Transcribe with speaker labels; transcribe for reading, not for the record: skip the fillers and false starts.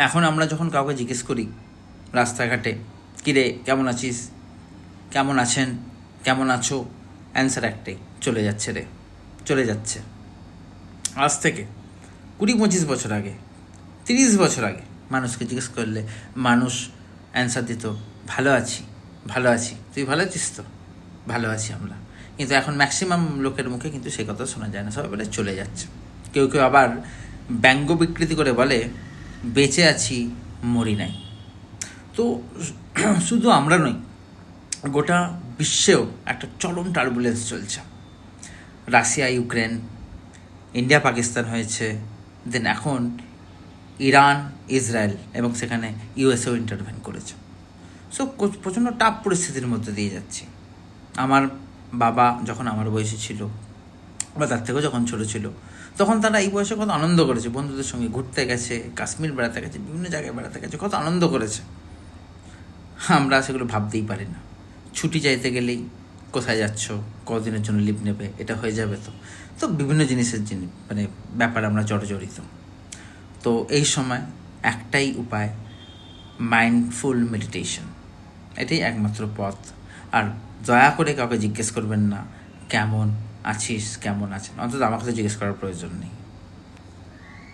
Speaker 1: এখন আমরা যখন কাউকে জিজ্ঞেস করি রাস্তাঘাটে, কিরে কেমন আছিস, কেমন আছেন, কেমন আছো, অ্যান্সার একটাই, চলে যাচ্ছে রে, চলে যাচ্ছে। আজ থেকে 20-25 বছর আগে, 30 বছর আগে মানুষকে জিজ্ঞেস করলে মানুষ অ্যান্সার দিত, ভালো আছি, ভালো আছি, তুই ভালো আছিস তো, ভালো আছি আমরা। কিন্তু এখন ম্যাক্সিমাম লোকের মুখে কিন্তু সেই কথা শোনা যায় না, সবাই বলে চলে যাচ্ছে। কেউ কেউ আবার ব্যঙ্গ বিকৃতি করে বলে বেঁচে আছি, মরি নাই। তো শুধু আমরা নই, গোটা বিশ্বেও একটা চরম টার্বুলেন্স চলছে। রাশিয়া ইউক্রেন, ইন্ডিয়া পাকিস্তান হয়েছে, দেন এখন ইরান ইসরায়েল, এবং সেখানে ইউএসএও ইন্টারভেন করেছে। সো প্রচণ্ড টাফ পরিস্থিতির মধ্যে দিয়ে যাচ্ছি। আমার বাবা যখন আমার বয়সে ছিল, বা তার থেকেও যখন ছোটো ছিল, তখন তারা এই বয়সে কত আনন্দ করেছে, বন্ধুদের সঙ্গে ঘুরতে গেছে, কাশ্মীর বেড়াতে গেছে, বিভিন্ন জায়গায় বেড়াতে গেছে, কত আনন্দ করেছে। আমরা সেগুলো ভাবতেই পারি না। ছুটি চাইতে গেলেই কোথায় যাচ্ছ, কদিনের জন্য লিভ নেবে, এটা হয়ে যাবে তো। তো বিভিন্ন জিনিসের মানে ব্যাপারে আমরা জড়িত। তো এই সময় একটাই উপায়, মাইন্ডফুল মেডিটেশন, এটাই একমাত্র পথ। আর দয়া করে কাউকে জিজ্ঞেস করবেন না কেমন আছিস, কেমন আছেন, অন্তত আমার কাছে জিজ্ঞেস করার প্রয়োজন নেই।